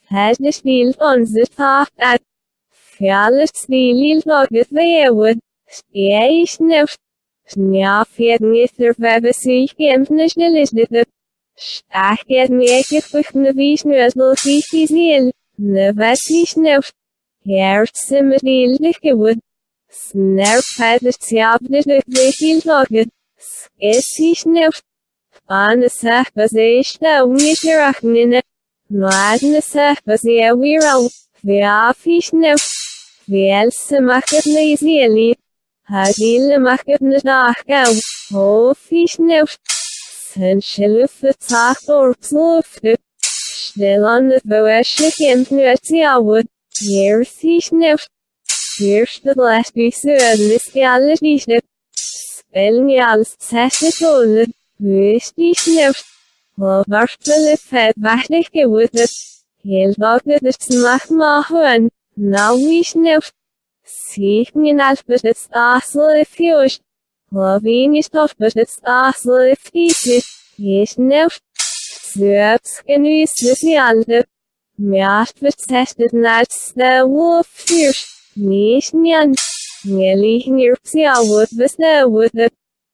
Het is niet onze taak dat alles niet logisch wordt. Steeds nieuws. Snelheid is er bij zich gemeen is dit. Sterkheid meekert begnevens neuzel fysiel. Nevas is nieuws. Hersen met ildig geworden. Snelheid is zelfde veel logisch. Is nieuws. Aan zeg bezig de ongeachtene. Noadne zeg bezig weer al. Veafis nieuws. Veelse mag het lezen. Hadile mag het niet nachgaan. Hofis nieuws. Zijn schilfe taak opslufte. Stil aan het bewusje kind nu het jouwen. Jersties nieuws. Eerste lesbische is alles niet. Spelling als zesde tolen. Westies nieuws. Waarschijnlijk vet weinig geworden. Heel dag het smaak maken. Nou is nieuws. Siegen als bezit asel fjuist. Loving is toch bezit asel fjuist. Is nieuws. Zuips genuis dezelfde. Meest bezet naast de wolf fjuist. Niet njan. Ngeliggen hier zelf besneuwde.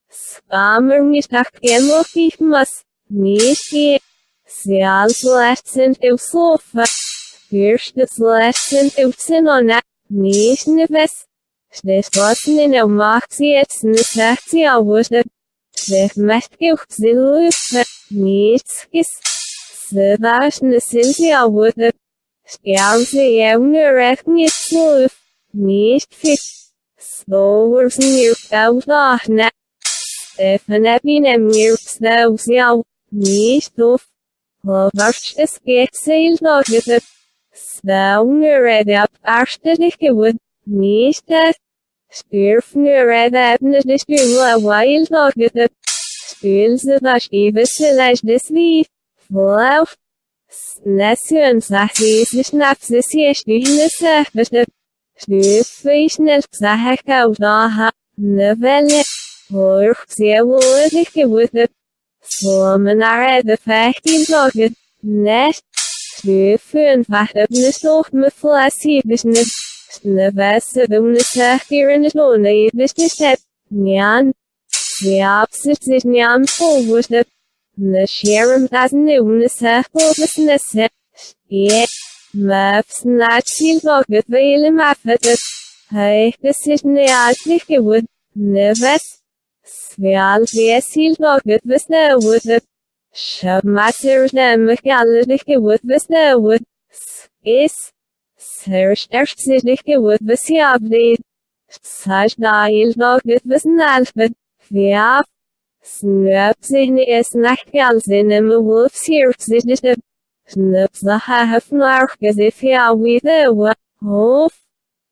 Spamer niet dag helemaal mas. Niet je. Zelfs lessen op sofa. Eerste lessen op synona. Niet neves. Stes wassen in een maxie het zegt zelfde. Zeg met geuzilufte. Niets is. Ze wassen zelfde. Schermse jonge recht niet sluf. Niet fix. Slowers meer uitdagen. Stefan heb je hem meer snel zelf. Niet dof. Lovers is geexeld logisch. Snelneured op aardig geworden. Niet dat. Spurfneured hebben de spul wild logisch. Spul ze was even zelfs des lief. Volaf. Snesen zag ze snaps de zestigende zegde. Stufe snel zag ik uit daha. Nevelle. Hoog zeer woordig geworden. Slomen naar de 15 logisch. Net. Stufen vachtende stof me flasibes net. Snevesse doen de zegdieren het oneven step. Njan. Zeapsit zich njan volwoorde. Ne scherm as nieuwe zegboven snesse. Je. Maps naad ziel logisch vele mafetet. Hij is neatlich geworden. Neves. Sveal ziel logisch besneuwde. Schapmassers nemig gallerig geworden besneuwd. Is. Serst zich geworden besjabdeed. Sajdail logisch besnalfed. Viaf. Snup zich is nachtgals in hem wolf siert zich de. Snup zaha hefnaar gezif ja withe hof.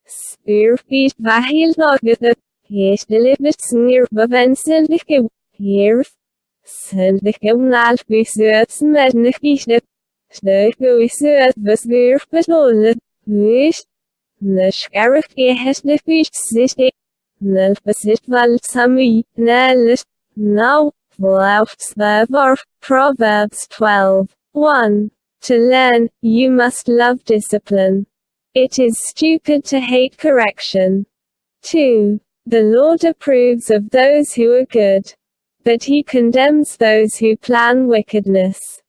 Spurfiet wahil logisch. Heestelijk besnir bewensendig geworden. Sendig gemnaald besuits met nichtje. Steug besuits besweer bezolen. Wist. Neskerig gehestig wist. Nel bezit wel sami. Nelis. Nou. Vlauft zwaar. Proverbs 12:1. To learn, you must love discipline. It is stupid to hate correction. 2. The Lord approves of those who are good, but he condemns those who plan wickedness.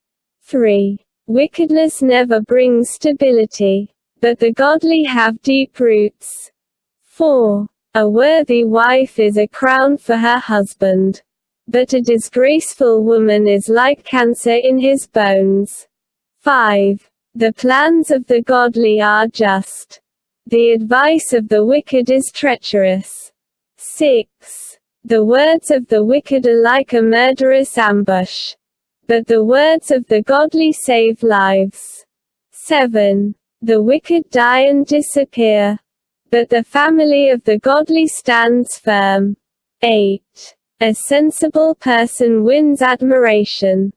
3. Wickedness never brings stability, but the godly have deep roots. 4. A worthy wife is a crown for her husband, but a disgraceful woman is like cancer in his bones. 5. The plans of the godly are just. The advice of the wicked is treacherous. 6. The words of the wicked are like a murderous ambush, but the words of the godly save lives. 7. The wicked die and disappear, but the family of the godly stands firm. 8. A sensible person wins admiration,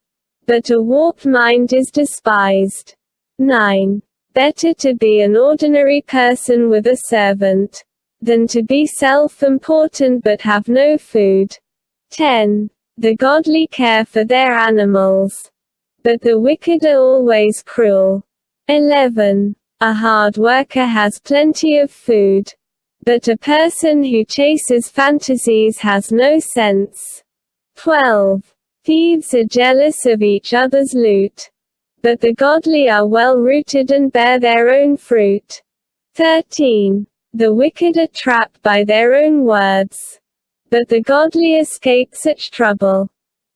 but a warped mind is despised. 9. Better to be an ordinary person with a servant, than to be self-important but have no food. 10. The godly care for their animals, but the wicked are always cruel. 11. A hard worker has plenty of food. But a person who chases fantasies has no sense. 12. Thieves are jealous of each other's loot. But the godly are well-rooted and bear their own fruit. 13. The wicked are trapped by their own words. But the godly escape such trouble.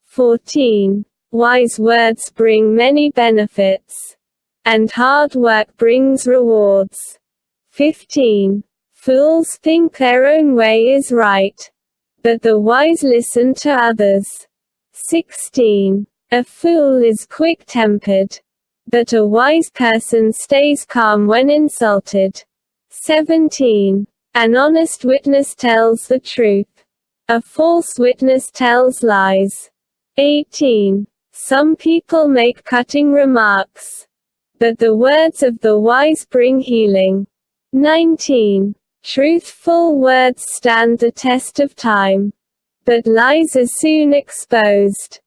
14. Wise words bring many benefits. And hard work brings rewards. 15. Fools think their own way is right. But the wise listen to others. 16. A fool is quick-tempered. But a wise person stays calm when insulted. 17. An honest witness tells the truth. A false witness tells lies. 18. Some people make cutting remarks. But the words of the wise bring healing. 19. Truthful words stand the test of time. But lies are soon exposed.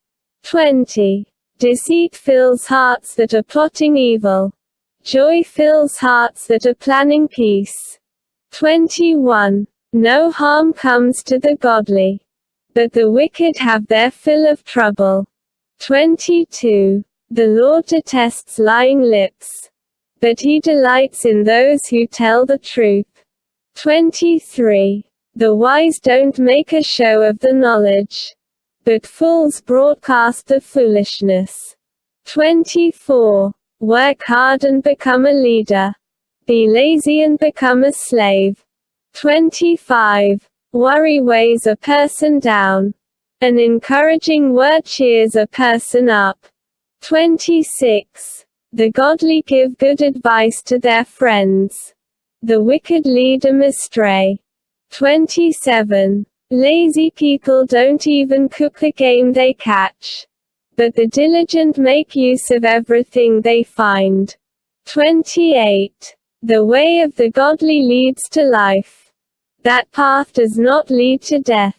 20. Deceit fills hearts that are plotting evil. Joy fills hearts that are planning peace. 21. No harm comes to the godly. But the wicked have their fill of trouble. 22. The Lord detests lying lips. But he delights in those who tell the truth. 23. The wise don't make a show of the knowledge. But fools broadcast the foolishness. 24. Work hard and become a leader. Be lazy and become a slave. 25. Worry weighs a person down. An encouraging word cheers a person up. 26. The godly give good advice to their friends. The wicked lead them astray. 27. Lazy people don't even cook the game they catch. But the diligent make use of everything they find. 28. The way of the godly leads to life. That path does not lead to death.